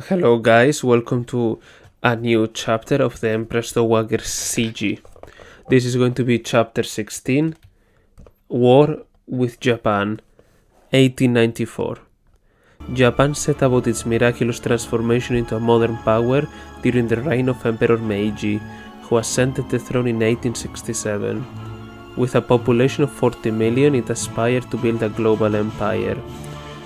Hello guys, welcome to a new chapter of the Empress Dowager Cixi. This is going to be chapter 16, War with Japan, 1894. Japan set about its miraculous transformation into a modern power during the reign of Emperor Meiji, who ascended the throne in 1867. With a population of 40 million, it aspired to build a global empire.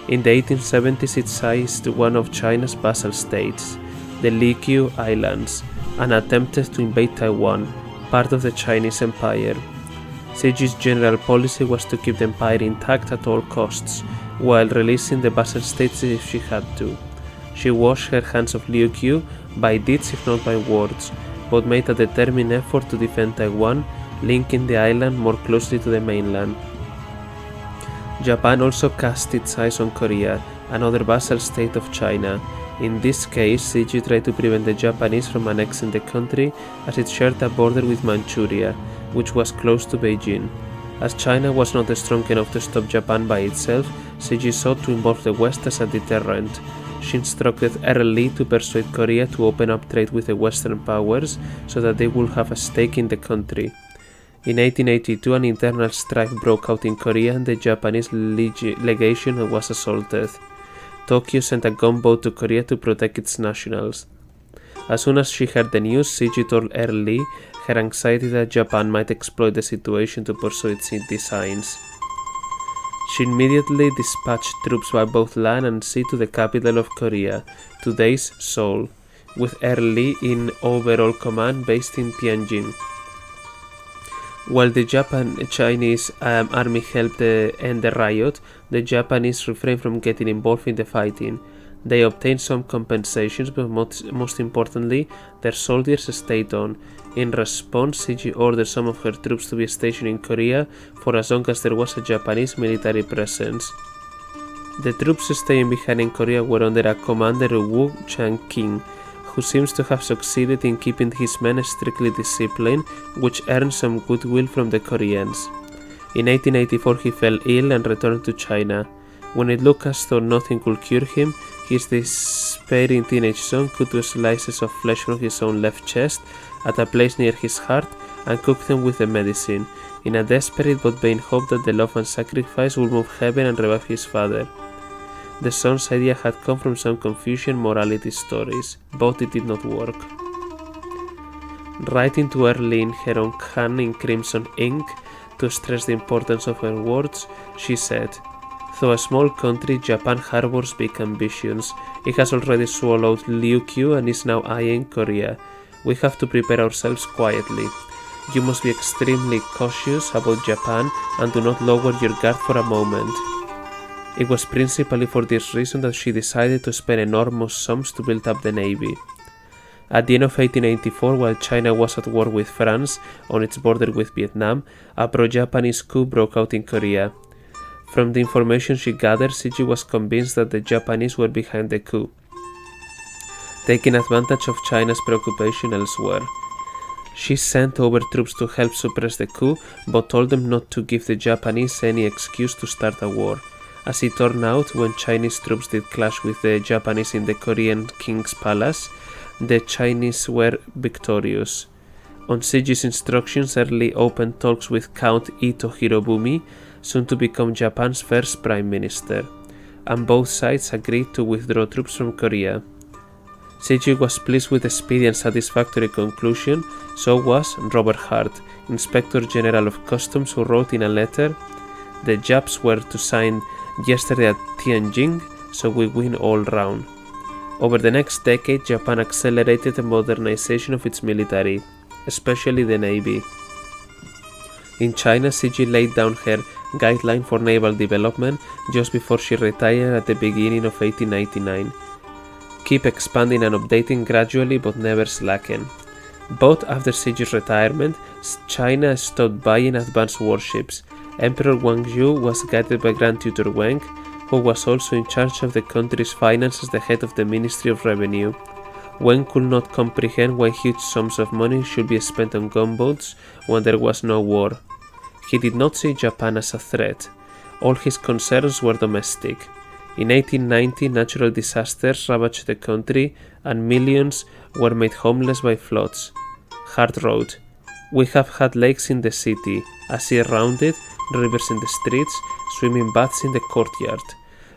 In the 1870s, it seized one of China's vassal states, the Ryukyu Islands, and attempted to invade Taiwan, part of the Chinese Empire. Cixi's general policy was to keep the empire intact at all costs, while releasing the vassal states if she had to. She washed her hands of Ryukyu by deeds if not by words, but made a determined effort to defend Taiwan, linking the island more closely to the mainland. Japan also cast its eyes on Korea, another vassal state of China. In this case, Cixi tried to prevent the Japanese from annexing the country, as it shared a border with Manchuria, which was close to Beijing. As China was not strong enough to stop Japan by itself, Cixi sought to involve the West as a deterrent. She instructed early to persuade Korea to open up trade with the Western powers so that they would have a stake in the country. In 1882, an internal strife broke out in Korea and the Japanese legation was assaulted. Tokyo sent a gunboat to Korea to protect its nationals. As soon as she heard the news, Cixi told Early her anxiety that Japan might exploit the situation to pursue its designs. She immediately dispatched troops by both land and sea to the capital of Korea, today's Seoul, with Early in overall command based in Tianjin. While the Chinese army helped end the riot, the Japanese refrained from getting involved in the fighting. They obtained some compensations, but most importantly, their soldiers stayed on. In response, Cixi ordered some of her troops to be stationed in Korea for as long as there was a Japanese military presence. The troops staying behind in Korea were under a commander, Wu Chang-king, who seems to have succeeded in keeping his men strictly disciplined, which earned some goodwill from the Koreans. In 1884 he fell ill and returned to China. When it looked as though nothing could cure him, his despairing teenage son cut 2 slices of flesh from his own left chest at a place near his heart and cooked them with the medicine, in a desperate but vain hope that the love and sacrifice would move heaven and revive his father. The son's idea had come from some Confucian morality stories, but it did not work. Writing to Early in her own hand in crimson ink to stress the importance of her words, she said, "Though a small country, Japan harbors big ambitions. It has already swallowed Ryukyu and is now eyeing Korea. We have to prepare ourselves quietly. You must be extremely cautious about Japan and do not lower your guard for a moment." It was principally for this reason that she decided to spend enormous sums to build up the navy. At the end of 1884, while China was at war with France on its border with Vietnam, a pro-Japanese coup broke out in Korea. From the information she gathered, Cixi was convinced that the Japanese were behind the coup, taking advantage of China's preoccupation elsewhere. She sent over troops to help suppress the coup, but told them not to give the Japanese any excuse to start a war. As it turned out, when Chinese troops did clash with the Japanese in the Korean king's palace, the Chinese were victorious. On Cixi's instructions, Early opened talks with Count Ito Hirobumi, soon to become Japan's first prime minister, and both sides agreed to withdraw troops from Korea. Cixi was pleased with the speedy and satisfactory conclusion, so was Robert Hart, Inspector General of Customs, who wrote in a letter, "The Japs were to sign yesterday at Tianjin, so we win all round." Over the next decade, Japan accelerated the modernization of its military, especially the navy. In China, Cixi laid down her guideline for naval development just before she retired at the beginning of 1899. Keep expanding and updating gradually but never slacken. But after Cixi's retirement, China stopped buying advanced warships. Emperor Guangxu was guided by Grand Tutor Wang, who was also in charge of the country's finance as the head of the Ministry of Revenue. Wang could not comprehend why huge sums of money should be spent on gunboats when there was no war. He did not see Japan as a threat. All his concerns were domestic. In 1890, natural disasters ravaged the country and millions were made homeless by floods. Hart wrote, "We have had lakes in the city, a sea around it, rivers in the streets, swimming baths in the courtyard,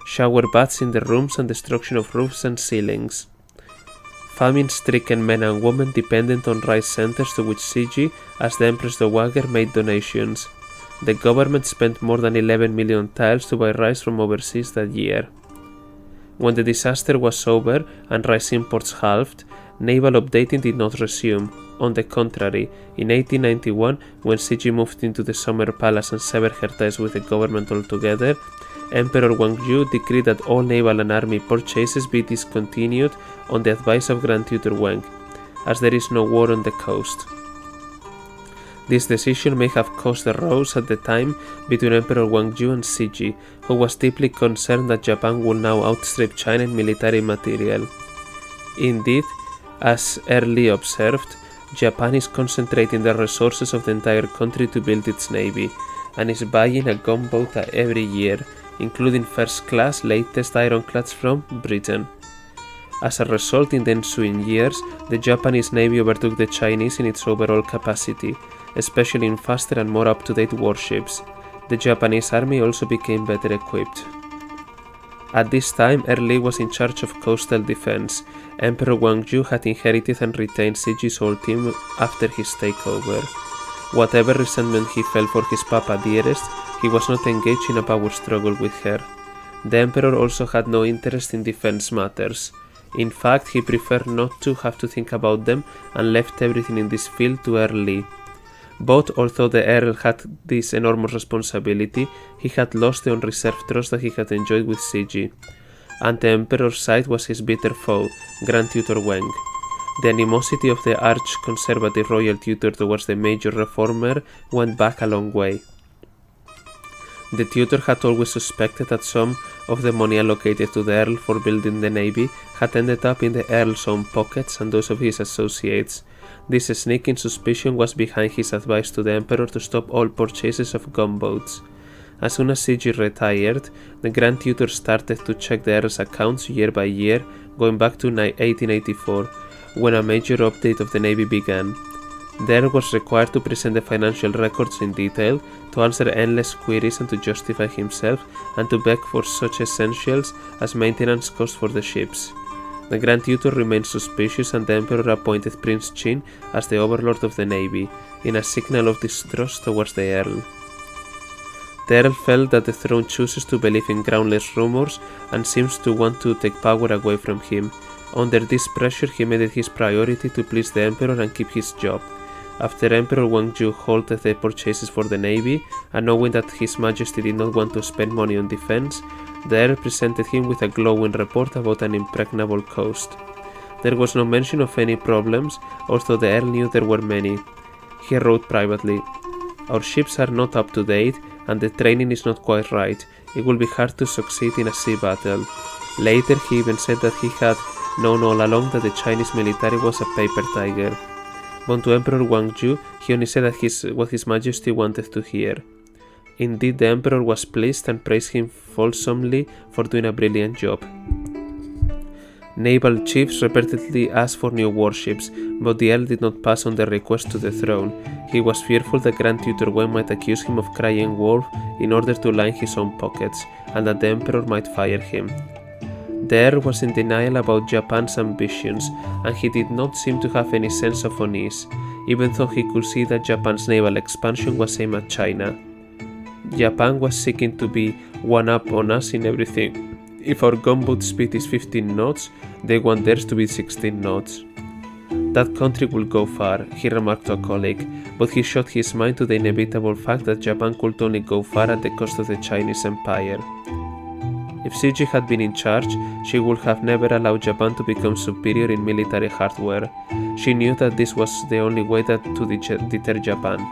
shower baths in the rooms and destruction of roofs and ceilings." Famine-stricken men and women depended on rice centers to which Cixi, as the Empress Dowager, made donations. The government spent more than 11 million taels to buy rice from overseas that year. When the disaster was over and rice imports halved, naval updating did not resume. On the contrary, in 1891, when Cixi moved into the Summer Palace and severed her ties with the government altogether, Emperor Guangyu decreed that all naval and army purchases be discontinued on the advice of Grand Tutor Wang, as there is no war on the coast. This decision may have caused a rows at the time between Emperor Guangyu and Cixi, who was deeply concerned that Japan would now outstrip China in military material. Indeed, as Early observed, Japan is concentrating the resources of the entire country to build its navy, and is buying a gunboat every year, including first-class latest ironclads from Britain. As a result, in the ensuing years, the Japanese navy overtook the Chinese in its overall capacity, especially in faster and more up-to-date warships. The Japanese army also became better equipped. At this time, Early was in charge of coastal defense. Emperor Guangyu had inherited and retained Cixi's whole team after his takeover. Whatever resentment he felt for his Papa Dearest, he was not engaged in a power struggle with her. The emperor also had no interest in defense matters. In fact, he preferred not to have to think about them and left everything in this field to Early. But although the Earl had this enormous responsibility, he had lost the unreserved trust that he had enjoyed with Cixi. At the Emperor's side was his bitter foe, Grand Tutor Wang. The animosity of the arch-conservative royal tutor towards the major reformer went back a long way. The tutor had always suspected that some of the money allocated to the Earl for building the navy had ended up in the Earl's own pockets and those of his associates. This sneaking suspicion was behind his advice to the Emperor to stop all purchases of gunboats. As soon as Cixi retired, the Grand Tutor started to check the Earl's accounts year by year, going back to 1884, when a major update of the navy began. The Earl was required to present the financial records in detail, to answer endless queries and to justify himself, and to beg for such essentials as maintenance costs for the ships. The Grand Tutor remained suspicious, and the Emperor appointed Prince Qin as the overlord of the navy, in a signal of distrust towards the Earl. The Earl felt that the throne chooses to believe in groundless rumors and seems to want to take power away from him. Under this pressure, he made it his priority to please the Emperor and keep his job. After Emperor Guangyu halted the purchases for the navy, and knowing that His Majesty did not want to spend money on defense, the Earl presented him with a glowing report about an impregnable coast. There was no mention of any problems, although the Earl knew there were many. He wrote privately, "Our ships are not up to date, and the training is not quite right. It will be hard to succeed in a sea battle." Later, he even said that he had known all along that the Chinese military was a paper tiger. But to Emperor Guangyu, he only said that what His Majesty wanted to hear. Indeed, the Emperor was pleased and praised him fulsomely for doing a brilliant job. Naval chiefs repeatedly asked for new warships, but the Earl did not pass on the request to the throne. He was fearful that Grand Tutor Wang might accuse him of crying wolf in order to line his own pockets, and that the Emperor might fire him. The Earl was in denial about Japan's ambitions, and he did not seem to have any sense of unease, even though he could see that Japan's naval expansion was aimed at China. Japan was seeking to be one up on us in everything. If our gunboat speed is 15 knots, they want theirs to be 16 knots. That country will go far, he remarked to a colleague, but he shut his mind to the inevitable fact that Japan could only go far at the cost of the Chinese Empire. If Cixi had been in charge, she would have never allowed Japan to become superior in military hardware. She knew that this was the only way to deter Japan.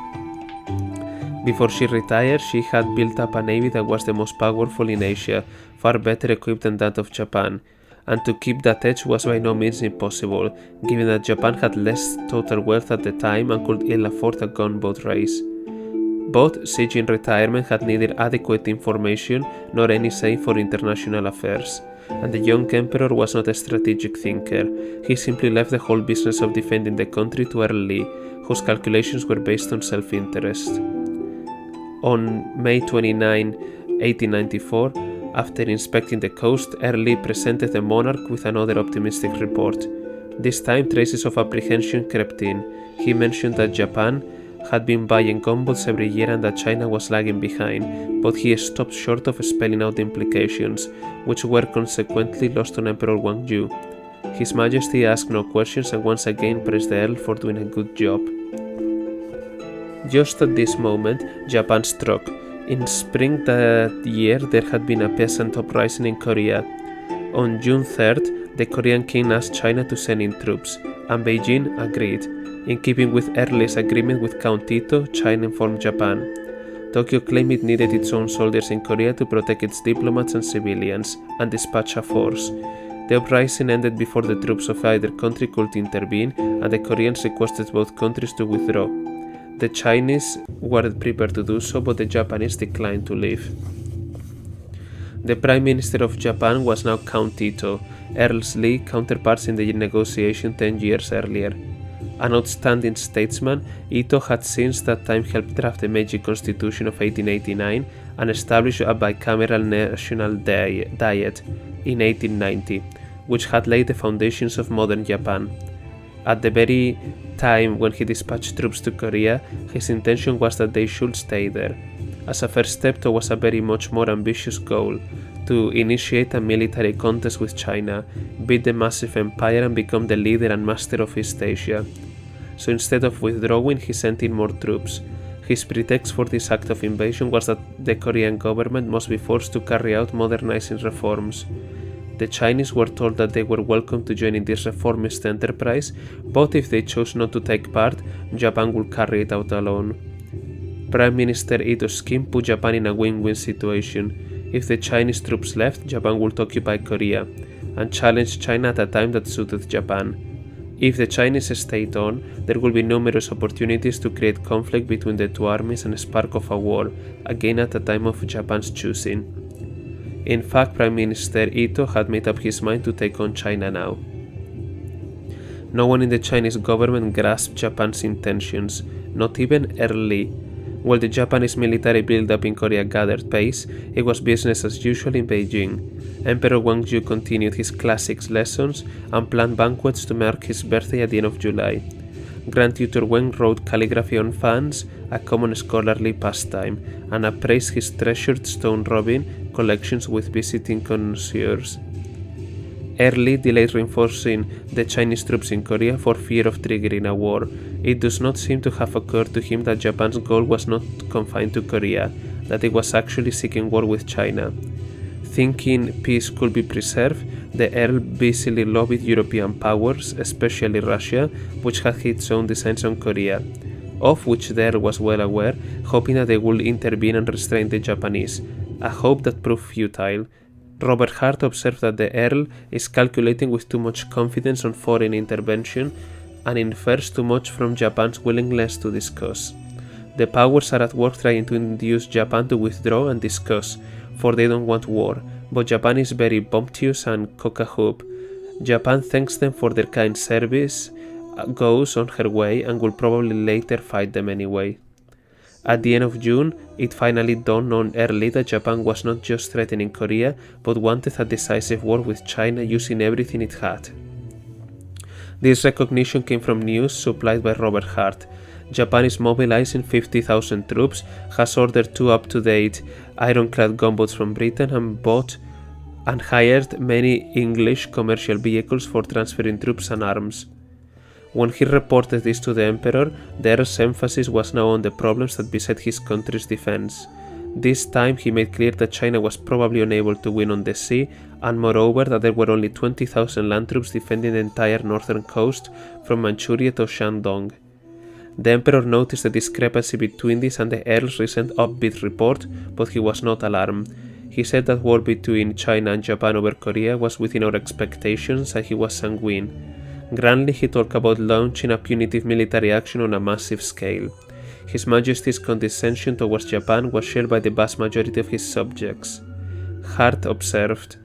Before she retired, she had built up a navy that was the most powerful in Asia, far better equipped than that of Japan, and to keep that edge was by no means impossible, given that Japan had less total wealth at the time and could ill afford a gunboat race. But Cixi in retirement had neither adequate information nor any say for international affairs, and the young emperor was not a strategic thinker. He simply left the whole business of defending the country to Earl Lee, whose calculations were based on self-interest. On May 29, 1894, after inspecting the coast, Earl Lee presented the monarch with another optimistic report. This time, traces of apprehension crept in. He mentioned that Japan had been buying gunboats every year and that China was lagging behind, but he stopped short of spelling out the implications, which were consequently lost on Emperor Guangju. His Majesty asked no questions and once again praised the Earl for doing a good job. Just at this moment, Japan struck. In spring that year, there had been a peasant uprising in Korea. On June 3rd, the Korean king asked China to send in troops, and Beijing agreed. In keeping with Early's agreement with Count Tito, China informed Japan. Tokyo claimed it needed its own soldiers in Korea to protect its diplomats and civilians, and dispatch a force. The uprising ended before the troops of either country could intervene, and the Koreans requested both countries to withdraw. The Chinese were prepared to do so, but the Japanese declined to leave. The Prime Minister of Japan was now Count Tito, Earl Lee's counterparts in the negotiation 10 years earlier. An outstanding statesman, Ito had since that time helped draft the Meiji Constitution of 1889 and establish a bicameral national diet in 1890, which had laid the foundations of modern Japan. At the very time when he dispatched troops to Korea, his intention was that they should stay there, as a first step towards a very much more ambitious goal, to initiate a military contest with China, beat the massive empire and become the leader and master of East Asia. So instead of withdrawing, he sent in more troops. His pretext for this act of invasion was that the Korean government must be forced to carry out modernizing reforms. The Chinese were told that they were welcome to join in this reformist enterprise, but if they chose not to take part, Japan would carry it out alone. Prime Minister Ito's scheme put Japan in a win-win situation. If the Chinese troops left, Japan would occupy Korea, and challenge China at a time that suited Japan. If the Chinese stayed on, there would be numerous opportunities to create conflict between the two armies and a spark of a war, again at a time of Japan's choosing. In fact, Prime Minister Ito had made up his mind to take on China now. No one in the Chinese government grasped Japan's intentions, not even Earl Lee. While the Japanese military build-up in Korea gathered pace, it was business as usual in Beijing. Emperor Guangju continued his classics lessons and planned banquets to mark his birthday at the end of July. Grand Tutor Wen wrote calligraphy on fans, a common scholarly pastime, and appraised his treasured stone robin collections with visiting connoisseurs. Early delayed reinforcing the Chinese troops in Korea for fear of triggering a war. It does not seem to have occurred to him that Japan's goal was not confined to Korea, that it was actually seeking war with China. Thinking peace could be preserved, the Earl busily lobbied European powers, especially Russia, which had its own designs on Korea, of which the Earl was well aware, hoping that they would intervene and restrain the Japanese, a hope that proved futile. Robert Hart observed that the Earl is calculating with too much confidence on foreign intervention and infers too much from Japan's willingness to discuss. The powers are at work trying to induce Japan to withdraw and discuss, for they don't want war, but Japan is very bumptious and cock-a-hoop. Japan thanks them for their kind service, goes on her way, and will probably later fight them anyway. At the end of June, it finally dawned on Early that Japan was not just threatening Korea, but wanted a decisive war with China using everything it had. This recognition came from news supplied by Robert Hart. Japan is mobilizing 50,000 troops, has ordered 2 up-to-date ironclad gunboats from Britain, and bought and hired many English commercial vehicles for transferring troops and arms. When he reported this to the Emperor, the Earl's emphasis was now on the problems that beset his country's defense. This time he made clear that China was probably unable to win on the sea, and moreover that there were only 20,000 land troops defending the entire northern coast from Manchuria to Shandong. The Emperor noticed the discrepancy between this and the Earl's recent upbeat report, but he was not alarmed. He said that war between China and Japan over Korea was within our expectations, and he was sanguine. Grandly, he talked about launching a punitive military action on a massive scale. His Majesty's condescension towards Japan was shared by the vast majority of his subjects. Hart observed,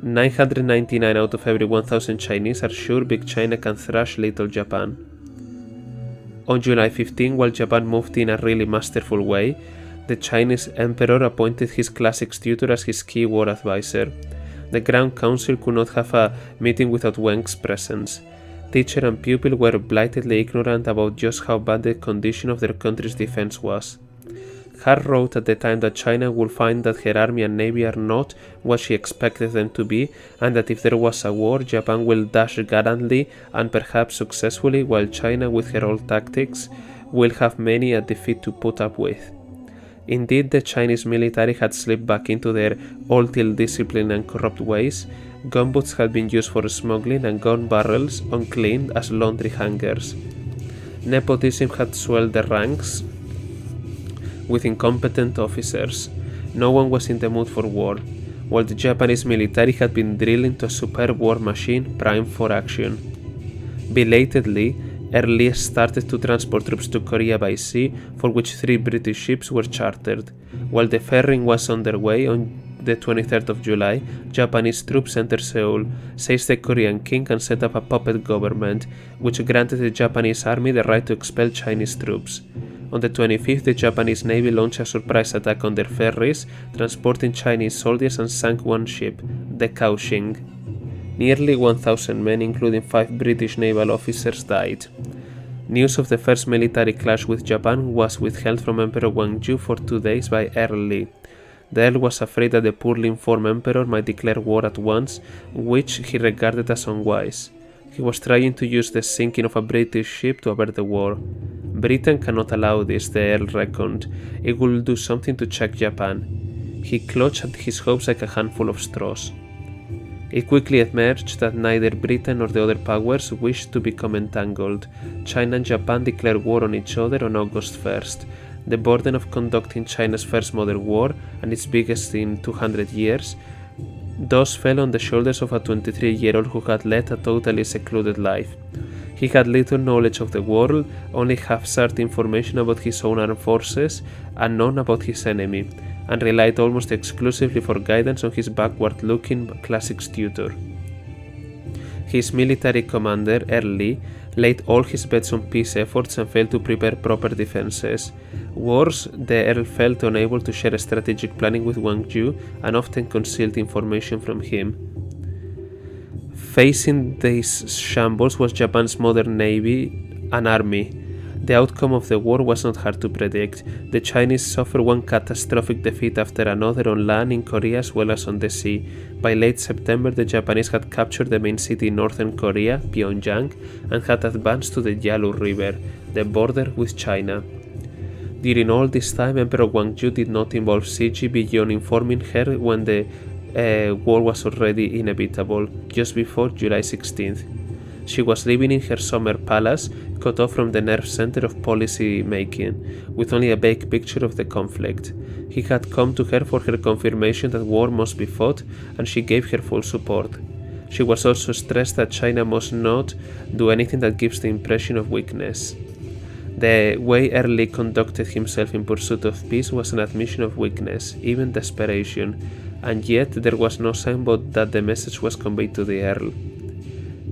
999 out of every 1,000 Chinese are sure Big China can thrash Little Japan. On July 15, while Japan moved in a really masterful way, the Chinese emperor appointed his classics tutor as his key war advisor. The Grand Council could not have a meeting without Wang's presence. Teacher and pupil were blatantly ignorant about just how bad the condition of their country's defense was. Hart wrote at the time that China would find that her army and navy are not what she expected them to be, and that if there was a war, Japan will dash gallantly and perhaps successfully, while China, with her old tactics, will have many a defeat to put up with. Indeed, the Chinese military had slipped back into their old ill-disciplined and corrupt ways. Gunboats had been used for smuggling and gun barrels, uncleaned, as laundry hangers. Nepotism had swelled the ranks with incompetent officers. No one was in the mood for war, while the Japanese military had been drilled into a superb war machine primed for action. Belatedly, Early started to transport troops to Korea by sea, for which 3 British ships were chartered. While the ferrying was underway on the 23rd of July, Japanese troops entered Seoul, seized the Korean king and set up a puppet government, which granted the Japanese army the right to expel Chinese troops. On the 25th, the Japanese Navy launched a surprise attack on their ferries, transporting Chinese soldiers, and sank one ship, the Kaohsiung. Nearly 1,000 men, including 5 British naval officers, died. News of the first military clash with Japan was withheld from Emperor Gwangju for 2 days by Early. The Earl was afraid that the poorly informed emperor might declare war at once, which he regarded as unwise. He was trying to use the sinking of a British ship to avert the war. Britain cannot allow this, the Earl reckoned. It will do something to check Japan. He clutched at his hopes like a handful of straws. It quickly emerged that neither Britain nor the other powers wished to become entangled. China and Japan declared war on each other on August 1st. The burden of conducting China's first modern war, and its biggest in 200 years, thus fell on the shoulders of a 23-year-old who had led a totally secluded life. He had little knowledge of the world, only half-cert information about his own armed forces, and none about his enemy, and relied almost exclusively for guidance on his backward-looking classics tutor. His military commander, Early, laid all his bets on peace efforts and failed to prepare proper defenses. Worse, the Earl felt unable to share strategic planning with Gwangju and often concealed information from him. Facing these shambles was Japan's modern navy and army. The outcome of the war was not hard to predict. The Chinese suffered one catastrophic defeat after another on land in Korea as well as on the sea. By late September, the Japanese had captured the main city in northern Korea, Pyongyang, and had advanced to the Yalu River, the border with China. During all this time, Emperor Gwangju did not involve Cixi beyond informing her when the war was already inevitable, just before July 16th. She was living in her summer palace, cut off from the nerve center of policy making, with only a vague picture of the conflict. He had come to her for her confirmation that war must be fought, and she gave her full support. She was also stressed that China must not do anything that gives the impression of weakness. The way Early conducted himself in pursuit of peace was an admission of weakness, even desperation, and yet there was no sign but that the message was conveyed to the Earl.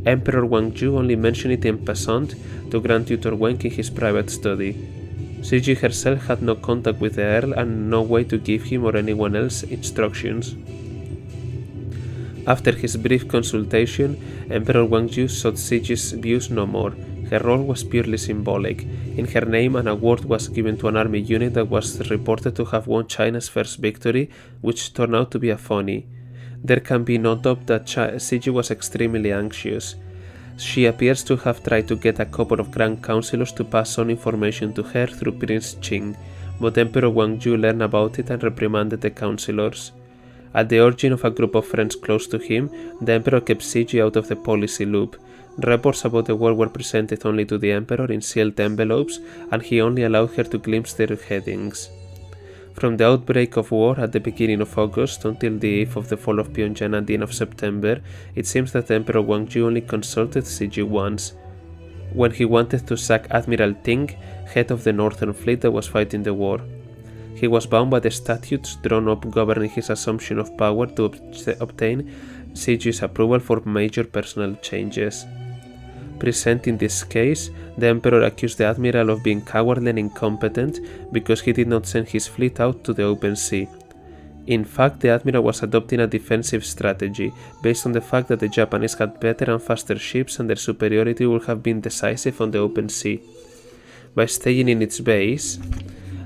Emperor Gwangju only mentioned it in passant to Grand Tutor Wen in his private study. Cixi herself had no contact with the Earl and no way to give him or anyone else instructions. After his brief consultation, Emperor Gwangju sought Cixi's views no more. Her role was purely symbolic. In her name, an award was given to an army unit that was reported to have won China's first victory, which turned out to be a phony. There can be no doubt that Cixi was extremely anxious. She appears to have tried to get a couple of Grand Councilors to pass on information to her through Prince Qing, but Emperor Gwangju learned about it and reprimanded the councillors. At the urging of a group of friends close to him, the Emperor kept Cixi out of the policy loop. Reports about the war were presented only to the Emperor in sealed envelopes, and he only allowed her to glimpse their headings. From the outbreak of war at the beginning of August until the eve of the fall of Pyongyang at the end of September, it seems that Emperor Gwangju only consulted Cixi once. when he wanted to sack Admiral Ting, head of the Northern Fleet that was fighting the war. He was bound by the statutes drawn up governing his assumption of power to obtain Cixi's approval for major personal changes. Presenting this case, the Emperor accused the Admiral of being cowardly and incompetent because he did not send his fleet out to the open sea. In fact, the Admiral was adopting a defensive strategy, based on the fact that the Japanese had better and faster ships and their superiority would have been decisive on the open sea. By staying in its base,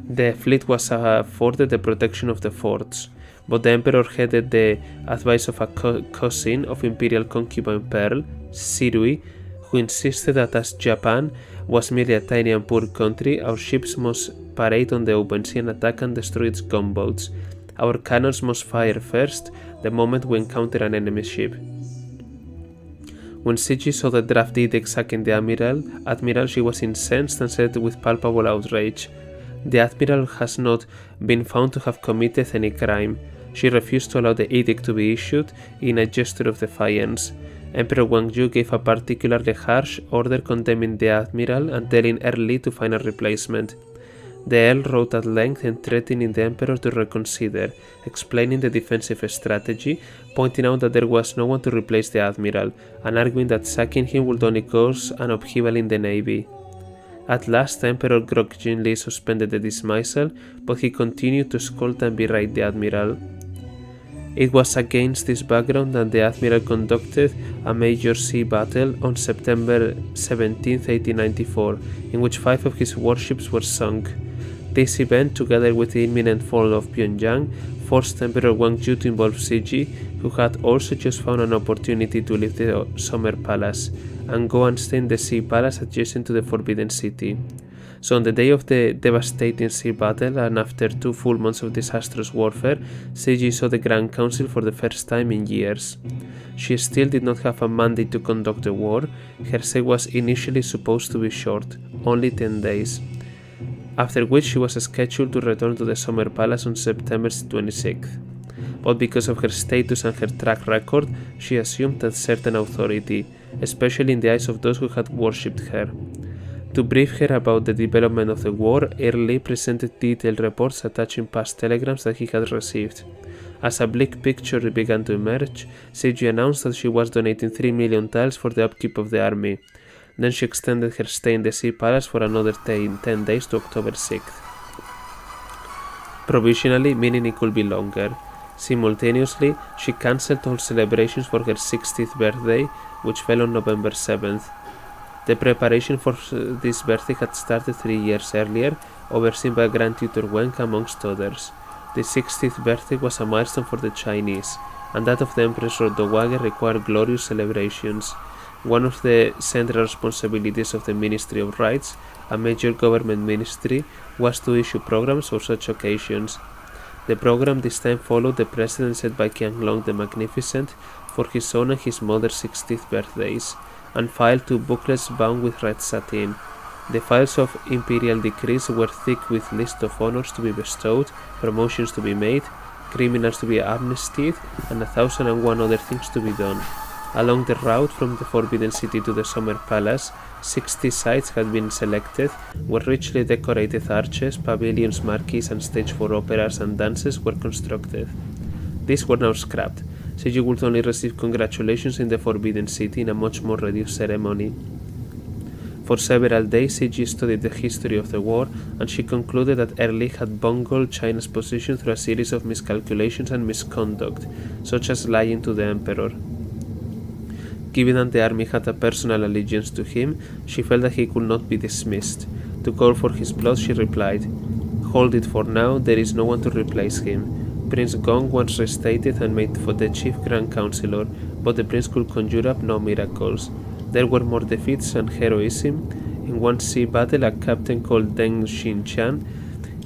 the fleet was afforded the protection of the forts, but the Emperor heeded the advice of a cousin of Imperial concubine Pearl, Sirui, who insisted that as Japan was merely a tiny and poor country, our ships must parade on the open sea and attack and destroy its gunboats. Our cannons must fire first the moment we encounter an enemy ship. When Cixi saw the draft edict sacking the Admiral, she was incensed and said with palpable outrage, "The Admiral has not been found to have committed any crime." She refused to allow the edict to be issued in a gesture of defiance. Emperor Guangju gave a particularly harsh order condemning the Admiral and telling Earl Lee to find a replacement. The Earl wrote at length entreating the Emperor to reconsider, explaining the defensive strategy, pointing out that there was no one to replace the Admiral, and arguing that sacking him would only cause an upheaval in the navy. At last, Emperor grudgingly suspended the dismissal, but he continued to scold and berate the Admiral. It was against this background that the Admiral conducted a major sea battle on September 17, 1894, in which 5 of his warships were sunk. This event, together with the imminent fall of Pyongyang, forced Emperor Guangju to involve Cixi, who had also just found an opportunity to leave the Summer Palace and go and stay in the Sea Palace adjacent to the Forbidden City. So on the day of the devastating sea battle, and after 2 full months of disastrous warfare, Cixi saw the Grand Council for the first time in years. She still did not have a mandate to conduct the war. Her stay was initially supposed to be short, only 10 days, after which she was scheduled to return to the Summer Palace on September 26th. But because of her status and her track record, she assumed a certain authority, especially in the eyes of those who had worshipped her. To brief her about the development of the war, Earl Lee presented detailed reports attaching past telegrams that he had received. As a bleak picture began to emerge, Cixi announced that she was donating 3 million taels for the upkeep of the army. Then she extended her stay in the Sea Palace for another 10 days to October 6th. Provisionally, meaning it could be longer. Simultaneously, she cancelled all celebrations for her 60th birthday, which fell on November 7th. The preparation for this birthday had started 3 years earlier, overseen by Grand Tutor Wen amongst others. The 60th birthday was a milestone for the Chinese, and that of the Empress Dowager required glorious celebrations. One of the central responsibilities of the Ministry of Rights, a major government ministry, was to issue programs for such occasions. The program this time followed the precedent set by Qianlong the Magnificent for his own and his mother's 60th birthdays, and filed 2 booklets bound with red satin. The files of imperial decrees were thick with lists of honors to be bestowed, promotions to be made, criminals to be amnestied, and 1,001 other things to be done. Along the route from the Forbidden City to the Summer Palace, 60 sites had been selected, where richly decorated arches, pavilions, marquees, and stage for operas and dances were constructed. These were now scrapped, so you would only receive congratulations in the Forbidden City in a much more reduced ceremony. For several days, Cixi studied the history of the war, and she concluded that Earl Lee had bungled China's position through a series of miscalculations and misconduct, such as lying to the Emperor. Given that the army had a personal allegiance to him, she felt that he could not be dismissed. To call for his blood, she replied, "Hold it for now, there is no one to replace him." Prince Gong was reinstated and made for the chief Grand Counselor, but the prince could conjure up no miracles. There were more defeats and heroism. In one sea battle, a captain called Deng Xinchan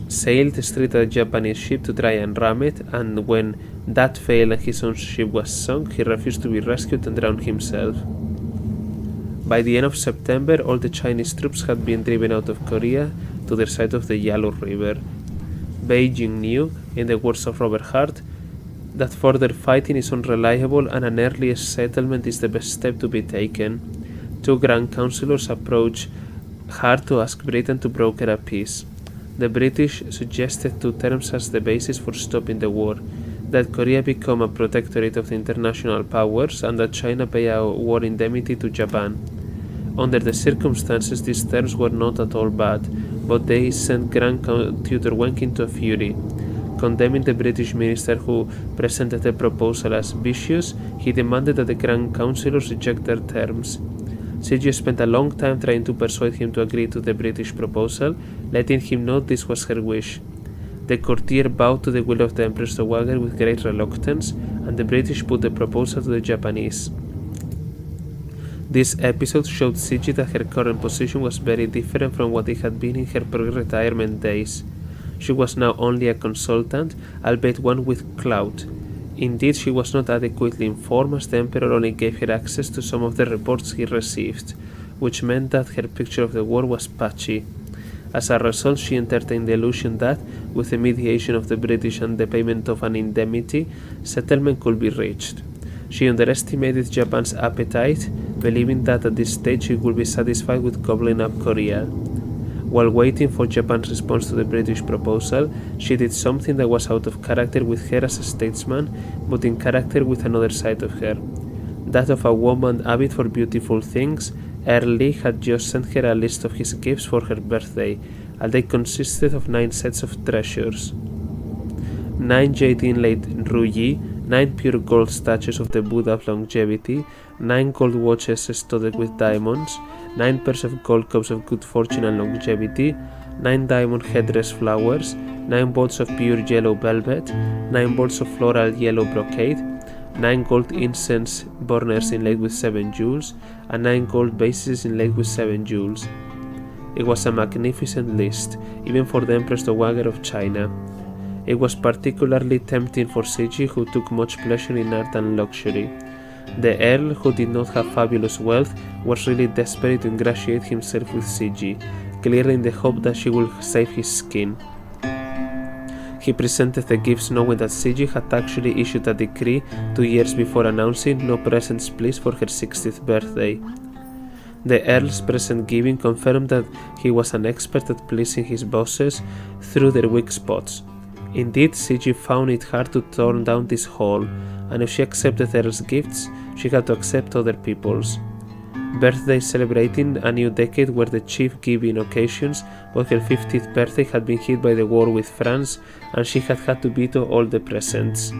sailed straight at a Japanese ship to try and ram it, and when that failed and his own ship was sunk, he refused to be rescued and drowned himself. By the end of September, all the Chinese troops had been driven out of Korea to the side of the Yalu River. Beijing knew, in the words of Robert Hart, that further fighting is unreliable and an early settlement is the best step to be taken. two Grand Councillors approached her to ask Britain to broker a peace. The British suggested two terms as the basis for stopping the war: that Korea become a protectorate of the international powers and that China pay a war indemnity to Japan. Under the circumstances, these terms were not at all bad, but they sent Grand Tutor Wenk into a fury. Condemning the British minister who presented the proposal as vicious, he demanded that the Grand Councillors reject their terms. Cixi spent a long time trying to persuade him to agree to the British proposal, letting him know this was her wish. The courtier bowed to the will of the Empress Dowager with great reluctance, and the British put the proposal to the Japanese. This episode showed Cixi that her current position was very different from what it had been in her pre-retirement days. She was now only a consultant, albeit one with clout. Indeed, she was not adequately informed, as the Emperor only gave her access to some of the reports he received, which meant that her picture of the war was patchy. As a result, she entertained the illusion that, with the mediation of the British and the payment of an indemnity, settlement could be reached. She underestimated Japan's appetite, believing that at this stage she would be satisfied with gobbling up Korea. While waiting for Japan's response to the British proposal, she did something that was out of character with her as a statesman, but in character with another side of her. That of a woman avid for beautiful things, Early had just sent her a list of his gifts for her birthday, and they consisted of 9 sets of treasures. 9 jade inlaid ruyi, 9 pure gold statues of the Buddha of longevity, 9 gold watches studded with diamonds, 9 pairs of gold cups of good fortune and longevity, 9 diamond headdress flowers, 9 bolts of pure yellow velvet, 9 bolts of floral yellow brocade, 9 gold incense burners inlaid with 7 jewels, and 9 gold vases inlaid with 7 jewels. It was a magnificent list, even for the Empress Dowager of China. It was particularly tempting for Cixi, who took much pleasure in art and luxury. The Earl, who did not have fabulous wealth, was really desperate to ingratiate himself with Cixi, clearly in the hope that she would save his skin. He presented the gifts knowing that Cixi had actually issued a decree 2 years before announcing no presents please for her 60th birthday. The Earl's present giving confirmed that he was an expert at pleasing his bosses through their weak spots. Indeed, Cixi found it hard to turn down this haul, and if she accepted Earl's gifts, she had to accept other people's. Birthdays celebrating a new decade were the chief giving occasions, but her 50th birthday had been hit by the war with France, and she had had to veto all the presents.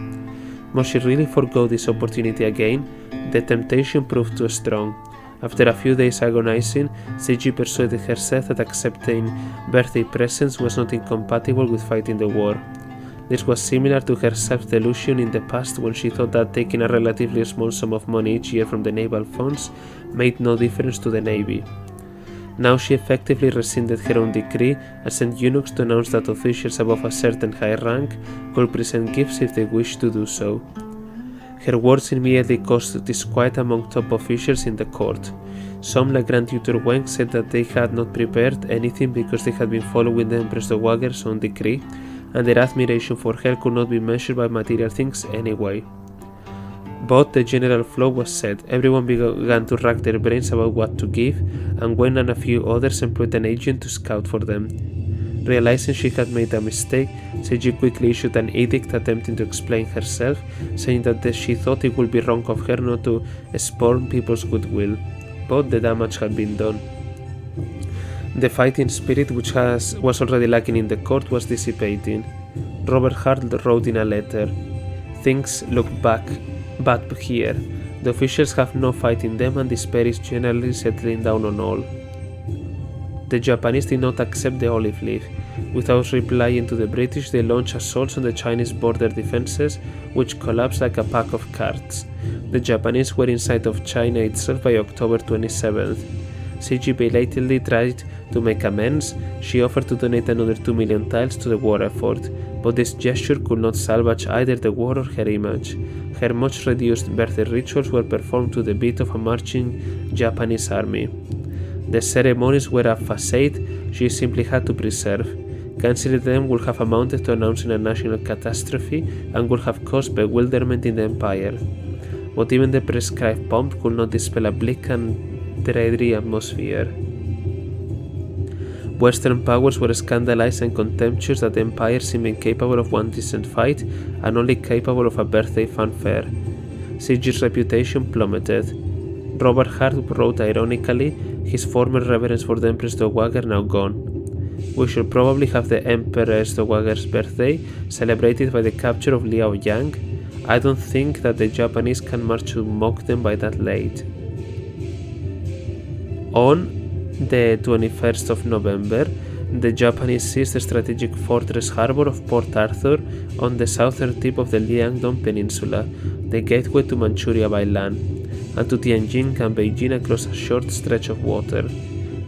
Must she really forgo this opportunity again? The temptation proved too strong. After a few days agonizing, Cixi persuaded herself that accepting birthday presents was not incompatible with fighting the war. This was similar to her self-delusion in the past, when she thought that taking a relatively small sum of money each year from the naval funds made no difference to the navy. Now she effectively rescinded her own decree and sent eunuchs to announce that officials above a certain high rank could present gifts if they wished to do so. Her words immediately caused disquiet among top officials in the court. Some, like Grand Tutor Wenk, said that they had not prepared anything because they had been following the Empress Dowager's own decree, and their admiration for her could not be measured by material things anyway. But the general flow was set. Everyone began to rack their brains about what to give, and Wen and a few others employed an agent to scout for them. Realizing she had made a mistake, Cixi quickly issued an edict attempting to explain herself, saying that she thought it would be wrong of her not to spurn people's goodwill, but the damage had been done. The fighting spirit, which was already lacking in the court, was dissipating. Robert Hart wrote in a letter, "Things look bad here. The officials have no fight in them, and despair is generally settling down on all." The Japanese did not accept the olive leaf. Without replying to the British, they launched assaults on the Chinese border defenses, which collapsed like a pack of cards. The Japanese were in sight of China itself by October 27th. Cixi belatedly tried to make amends. She offered to donate another 2 million taels to the war effort, but this gesture could not salvage either the war or her image. Her much reduced birthday rituals were performed to the beat of a marching Japanese army. The ceremonies were a facade she simply had to preserve. Cancelling them would have amounted to announcing a national catastrophe and would have caused bewilderment in the empire. But even the prescribed pomp could not dispel a bleak and dreary atmosphere. Western powers were scandalized and contemptuous that the empire seemed incapable of one decent fight and only capable of a birthday fanfare. Cixi's reputation plummeted. Robert Hart wrote ironically, his former reverence for the Empress Dowager now gone. We should probably have the Empress Dowager's birthday celebrated by the capture of Liaoyang. I don't think that the Japanese can march to mock them by that late. On the 21st of November, the Japanese seized the strategic fortress harbor of Port Arthur on the southern tip of the Liangdong Peninsula, the gateway to Manchuria by land, and to Tianjin and Beijing across a short stretch of water.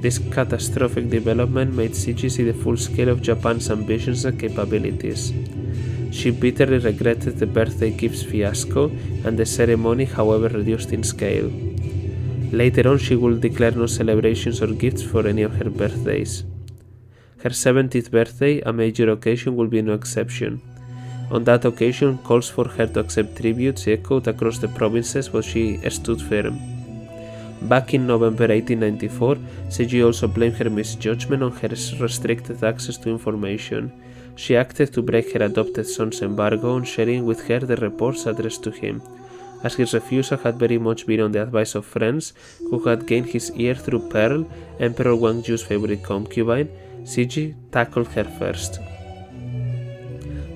This catastrophic development made Cixi see the full scale of Japan's ambitions and capabilities. She bitterly regretted the birthday gifts fiasco, and the ceremony, however, reduced in scale. Later on, she would declare no celebrations or gifts for any of her birthdays. Her 70th birthday, a major occasion, will be no exception. On that occasion, calls for her to accept tributes echoed across the provinces, but she stood firm. Back in November 1894, Cixi also blamed her misjudgment on her restricted access to information. She acted to break her adopted son's embargo on sharing with her the reports addressed to him. As his refusal had very much been on the advice of friends who had gained his ear through Pearl, Emperor Guangzhou's favorite concubine, Cixi tackled her first.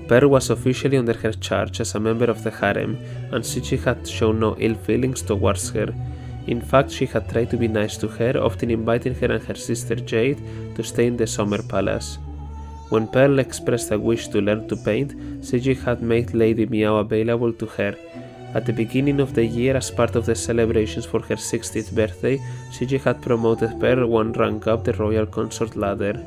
Pearl was officially under her charge as a member of the harem, and Cixi had shown no ill feelings towards her. In fact, she had tried to be nice to her, often inviting her and her sister Jade to stay in the summer palace. When Pearl expressed a wish to learn to paint, Cixi had made Lady Miao available to her. At the beginning of the year, as part of the celebrations for her 60th birthday, Cixi had promoted Pearl one rank up the royal consort ladder.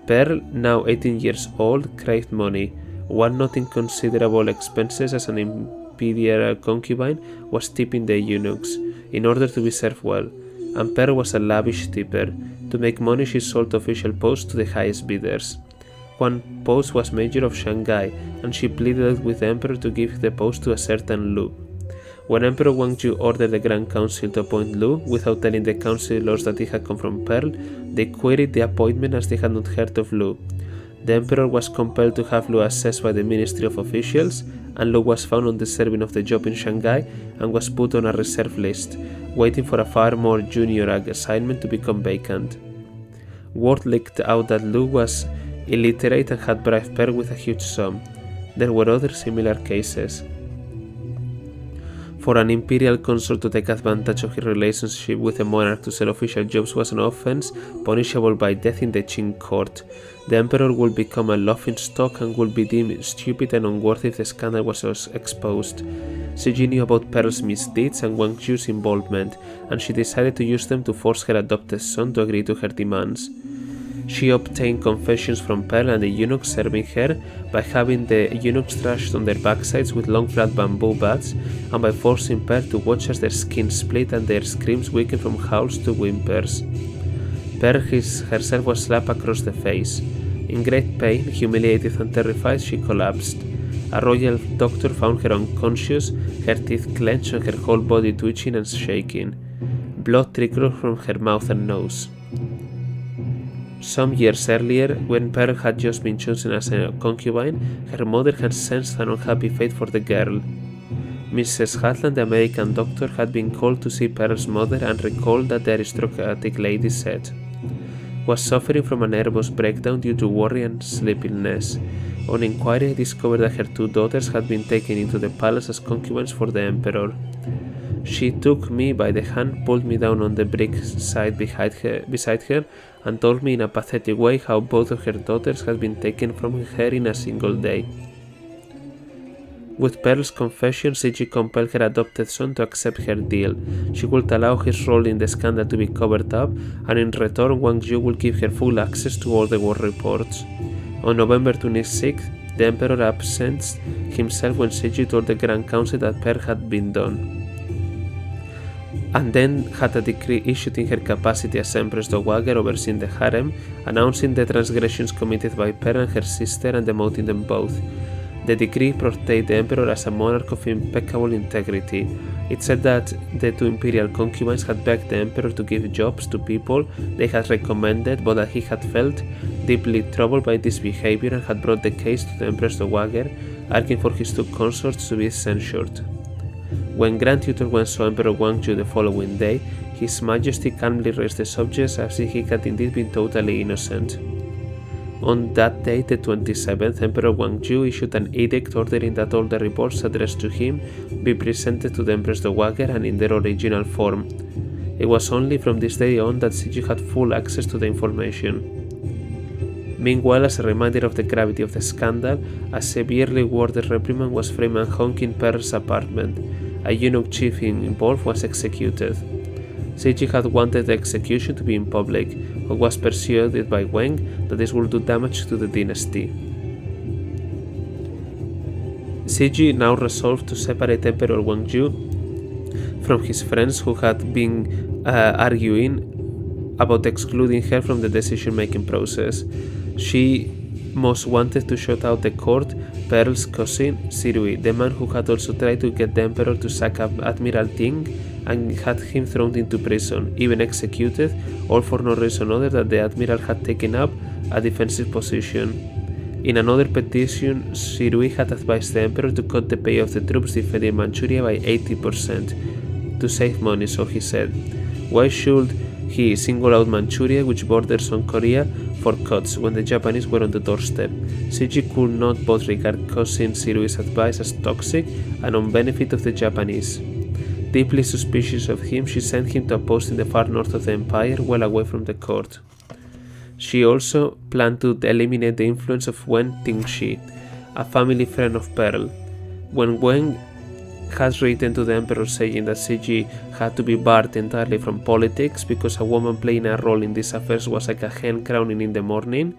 Pearl, now 18 years old, craved money. One not inconsiderable expenses as an imperial concubine was tipping the eunuchs, in order to be served well, and Pearl was a lavish tipper. To make money, she sold official posts to the highest bidders. One post was Major of Shanghai, and she pleaded with the Emperor to give the post to a certain Lu. When Emperor Guangzhou ordered the Grand Council to appoint Lu, without telling the councillors that it had come from Pearl, they queried the appointment as they had not heard of Lu. The Emperor was compelled to have Lu assessed by the Ministry of Officials, and Lu was found undeserving of the job in Shanghai and was put on a reserve list, waiting for a far more junior assignment to become vacant. Word leaked out that Lu was illiterate and had bribed Pearl with a huge sum. There were other similar cases. For an imperial consort to take advantage of his relationship with a monarch to sell official jobs was an offense punishable by death in the Qing court. The emperor would become a laughingstock and would be deemed stupid and unworthy if the scandal was exposed. Cixi knew about Pearl's misdeeds and Guangzhou's involvement, and she decided to use them to force her adopted son to agree to her demands. She obtained confessions from Pearl and the eunuchs serving her by having the eunuchs thrashed on their backsides with long flat bamboo bats, and by forcing Pearl to watch as their skin split and their screams weakened from howls to whimpers. Pearl herself was slapped across the face. In great pain, humiliated and terrified, she collapsed. A royal doctor found her unconscious, her teeth clenched and her whole body twitching and shaking. Blood trickled from her mouth and nose. Some years earlier, when Pearl had just been chosen as a concubine, her mother had sensed an unhappy fate for the girl. Mrs. Hatland, the American doctor, had been called to see Pearl's mother and recalled that the aristocratic lady was suffering from a nervous breakdown due to worry and sleeplessness. On inquiry, discovered that her two daughters had been taken into the palace as concubines for the emperor. She took me by the hand, pulled me down on the brick side beside her, and told me in a pathetic way how both of her daughters had been taken from her in a single day. With Pearl's confession, Cixi compelled her adopted son to accept her deal. She would allow his role in the scandal to be covered up, and in return Guangzhou would give her full access to all the war reports. On November 26th, the emperor absented himself when Cixi told the Grand Council that Pearl had been done, and then had a decree issued in her capacity as Empress Dowager overseeing the harem, announcing the transgressions committed by Pearl and her sister and demoting them both. The decree portrayed the emperor as a monarch of impeccable integrity. It said that the two imperial concubines had begged the emperor to give jobs to people they had recommended, but that he had felt deeply troubled by this behavior and had brought the case to the Empress Dowager, arguing for his two consorts to be censured. When Grand Tutor Wen saw Emperor Guangzhou the following day, His Majesty calmly raised the subject as if he had indeed been totally innocent. On that day, the 27th, Emperor Guangzhou issued an edict ordering that all the reports addressed to him be presented to the Empress Dowager and in their original form. It was only from this day on that Cixi had full access to the information. Meanwhile, as a reminder of the gravity of the scandal, a severely worded reprimand was framed and hung in Pearl's apartment. A eunuch chief involved was executed. Cixi had wanted the execution to be in public, but was persuaded by Wen that this would do damage to the dynasty. Cixi now resolved to separate Emperor Guangzhou from his friends who had been arguing about excluding her from the decision-making process. She most wanted to shut out the court Pearl's cousin, Sirui, the man who had also tried to get the emperor to sack up Admiral Ting and had him thrown into prison, even executed, all for no reason other than the admiral had taken up a defensive position. In another petition, Sirui had advised the emperor to cut the pay of the troops defending Manchuria by 80%, to save money, so he said. Why should he single out Manchuria, which borders on Korea, for cuts when the Japanese were on the doorstep? Cixi could not but regard cousin Sirui's advice as toxic and on benefit of the Japanese. Deeply suspicious of him, she sent him to a post in the far north of the empire, well away from the court. She also planned to eliminate the influence of Wen Tingxi, a family friend of Pearl. When Wen had written to the emperor saying that Cixi had to be barred entirely from politics because a woman playing a role in these affairs was like a hen crowning in the morning.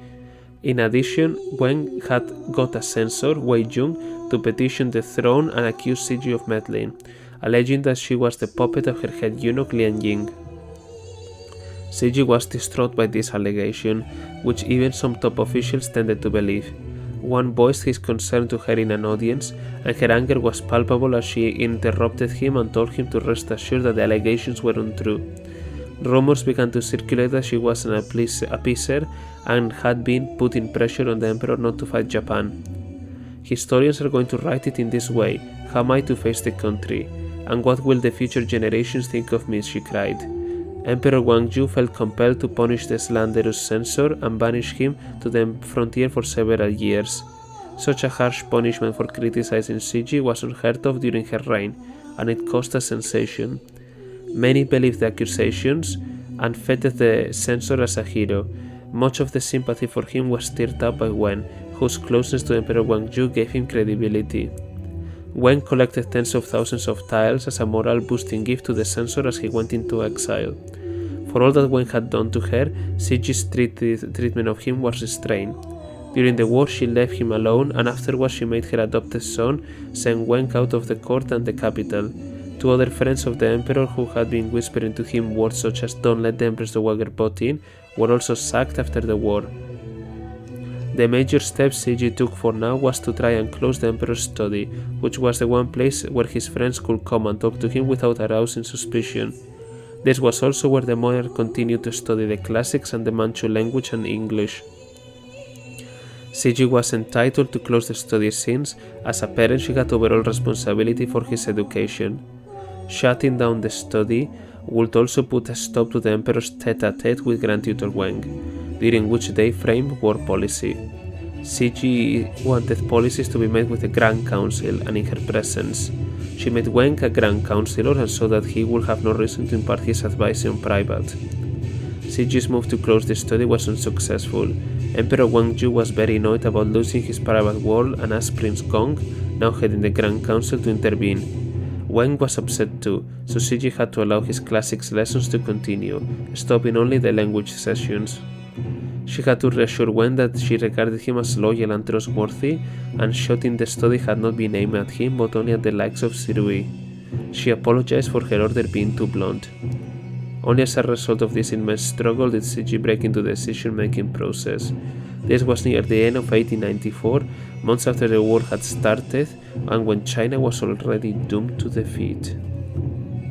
In addition, Wen had got a censor, Wei Jung, to petition the throne and accuse Cixi of meddling, alleging that she was the puppet of her head eunuch Lian Ying. Cixi was distraught by this allegation, which even some top officials tended to believe. One voiced his concern to her in an audience, and her anger was palpable as she interrupted him and told him to rest assured that the allegations were untrue. Rumors began to circulate that she was an appeaser and had been putting pressure on the emperor not to fight Japan. Historians are going to write it in this way: how am I to face the country? And what will the future generations think of me? She cried. Emperor Guangzhou felt compelled to punish the slanderous censor and banish him to the frontier for several years. Such a harsh punishment for criticizing Cixi was unheard of during her reign, and it caused a sensation. Many believed the accusations and feted the censor as a hero. Much of the sympathy for him was stirred up by Wen, whose closeness to Emperor Guangzhou gave him credibility. Wen collected tens of thousands of taels as a morale-boosting gift to the censor as he went into exile. For all that Wen had done to her, Cixi's treatment of him was restrained. During the war, she left him alone, and afterwards she made her adopted son send Wen out of the court and the capital. Two other friends of the emperor who had been whispering to him words such as "Don't let the Empress Dowager butt in" were also sacked after the war. The major step Cixi took for now was to try and close the emperor's study, which was the one place where his friends could come and talk to him without arousing suspicion. This was also where the monarch continued to study the classics and the Manchu language and English. Cixi was entitled to close the study since, as a parent, she had overall responsibility for his education. Shutting down the study would also put a stop to the emperor's tete-a-tete with Grand Tutor Wen, during which they framed war policy. Cixi wanted policies to be made with the Grand Council and in her presence. She made Wen a Grand Councillor and so that he would have no reason to impart his advice in private. Cixi's move to close the study was unsuccessful. Emperor Guangzhou was very annoyed about losing his private world and asked Prince Gong, now heading the Grand Council, to intervene. Wen was upset too, so Cixi had to allow his classics lessons to continue, stopping only the language sessions. She had to reassure Wen that she regarded him as loyal and trustworthy, and shutting the study had not been aimed at him but only at the likes of Sirui. She apologized for her order being too blunt. Only as a result of this immense struggle did Cixi break into the decision-making process. This was near the end of 1894, months after the war had started and when China was already doomed to defeat.